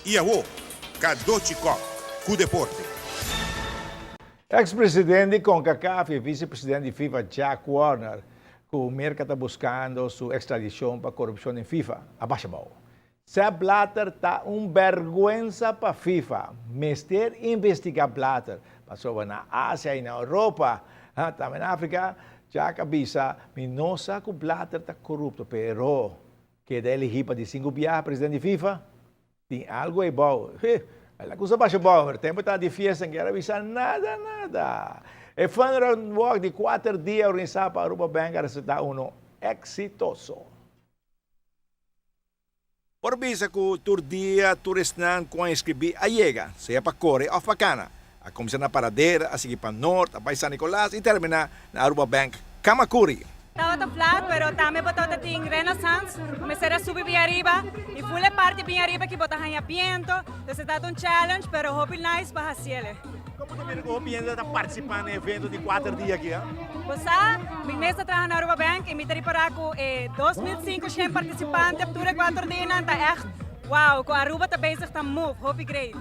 Iawo, Kadochikok, cu deporte. Ex-presidente CONCACAF e vice-presidente FIFA Jack Warner, que o mercado está buscando sua extradição para corrupção em FIFA, abaixa a mão. Sepp Blatter está vergüenza para FIFA. Mister investiga Blatter. Passou na Ásia e na Europa, também na África. Jack avisa, não sabe que Blatter está corrupto, pero queda elegível de 5 viajes presidente de FIFA. Tem algo aí bom. A coisa baixa bom, o tempo está difícil, não quero avisar nada. E foi um walk de 4 dias organizado para Aruba Bank, resultado exitoso. Por visa que tur dia turistan com escrever a Iega, seja para Core ou para Cana. A começar na Paradeira, a seguir para Norte, a San Nicolás e terminar na Aruba Bank, Kamakuri. Estaba flat, pero también botó en Renaissance, comecei a subir bem arriba e fui a parte bem arriba que botar em viento, entonces está un challenge, pero hope nice para cielo. Como também o ambiente está participando em evento de 4 dias aqui, hein? Pues mi mesa trabaja na Aruba Bank e me tari para com 2.500 participantes, tudo 4 dias, está echt, wow, com a Aruba está bezig, está move, hope great.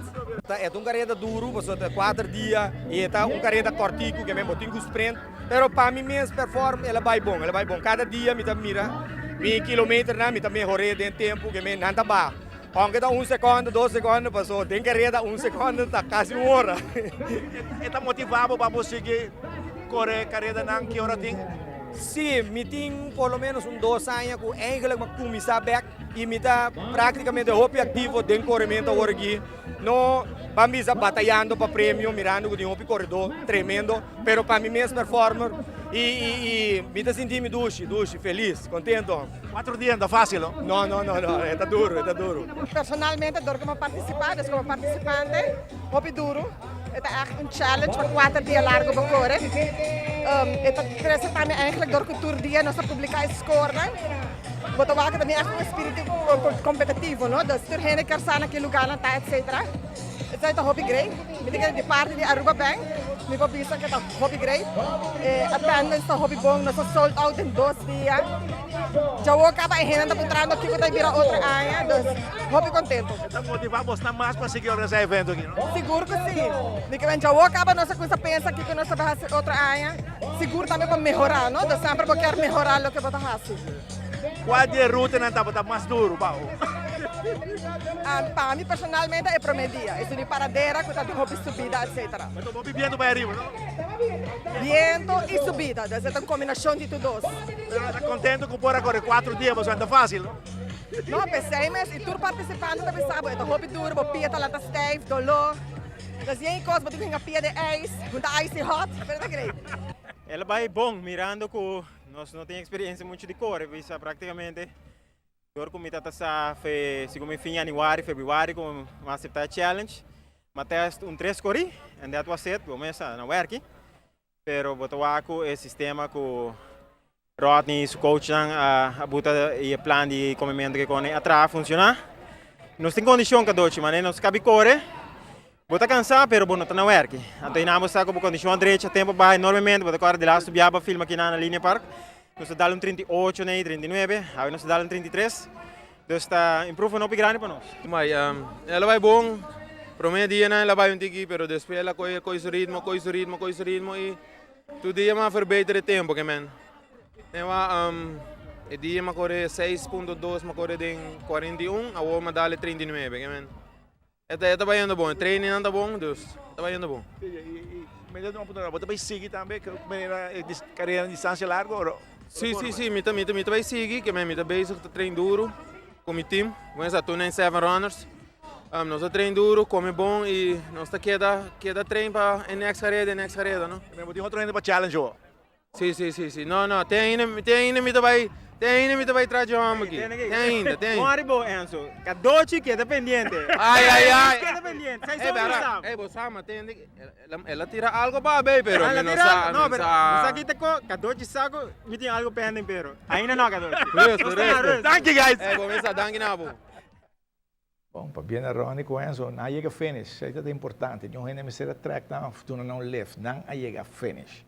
É um carreira duro, você tem 4 dias, e é um carreira cortico, que mesmo tem um sprint, pero para mim mesmo perform, ela vai bom. Cada dia me mira, 20 km, me também correr dentro tempo, que me não tá bom. Aunque dá 1 segundo, 2 segundos, passou, tem carreira 1 segundo, está quase 1 hora. Está motivado para você correr carreira não que hora tem? Sim, me tem pelo menos 2 anos que eigenlijk começar back e me está praticamente ativo dentro do corrimento agora aqui. No, para mim está batalhando para prêmio, mirando que tem um corredor tremendo, pero para mim mesmo performer e me está sentindo duche, feliz, contente. 4 dias não é fácil, não? Não, está duro. Personalmente, door como participante, hobby duro. Het is echt een challenge van 4 dias largo para correr. Het is também eigenlijk door cultuur die nós publicar score. Botar waken também echt um espírito competitivo, não? Dus er geen kersana que lugar na tá, etc. Het is een hobby great. Me diga de parte de Aruba Bank, me vou pensar que é hobby great. Attendance tá hobby bom, nós sold out em 2 dias. Já vou acabar entrando aqui para virar outra área, dus hobby contento. Está motivado você mais para seguir esse evento aqui, não? Seguro que sim. Porque já vou acabar nossa coisa pensa que nós vamos fazer outra área. Seguro também para melhorar, não? Dus sempre vou querer melhorar o que vou fazer. Qual de ruta não está mais duro, Paulo? Para mim, personalmente, é promedia. Isso de paradeira, coisa de hobby subida, etc. Mas estou vivendo para arriba, não? Viento e subida, é uma combinação de tudo. Está contente com por agora 4 dias, mas não é fácil, não? Não, pensei, mas e tudo participante também sabe, é hobby duro, o pia está lá stijf, dolor. Dus jij kost, maar tu pia de ijs, want de ijs is hot, pero great. Ela vai bom, mirando que nós não temos experiência muito de cor, visa praticamente. Agora como está segundo fim de janeiro, fevereiro, como aceitar challenge, mas teste 3 cori, e that was it, começa na work. Pero botou o sistema que Rodney, o coach, a buta e plan de comimento que com atrás funcionar. Nós temos condição que doce, mas nós cabe correr. Bota cansar, pero bom, não está na work. Então, nós estamos com condição direita, tempo vai enormemente, bota agora de lá subir a filma aqui na linha park. Nós dá 38, 39, aí nós dá 33. Então está improvando um grande para nós. Mas ela vai bom, primeiro dia ela vai aqui, pero depois ela coi o ritmo e todo dia mais verbetera o tempo, que men. O dia me corre 6.2, me corre em 41, a outra me dá 39, que men. Está vai indo bom, o treino não está bom, dus está vai indo bom. Melhor não poder, você vai seguir também, que carreira de distância larga, ou? Sim, me vai seguir, que me também isso treino duro, com o time, mas estou em 7 runners. Nós treino duro, come bom e nós queda treino para a next carreira, não? Mas tem outro ainda para challenge, ou? Sim. Não, tem ainda me vai trazer uma aqui. Tem ainda. Maribo, Enzo, Kadochi queda pendiente. Ai. Queda pendiente, sai você sabe, ela tira algo para bem, pero não sabe. Não, pero aqui te Kadochi saco, me tem algo pendente, pero ainda não, Kadochi. Thank you, guys. Começa, danke na bo. Bom, para bem a Ronnie com Enzo, não chega finish. Isso é importante. Não é necessário track down, tu não lift, não chega finish.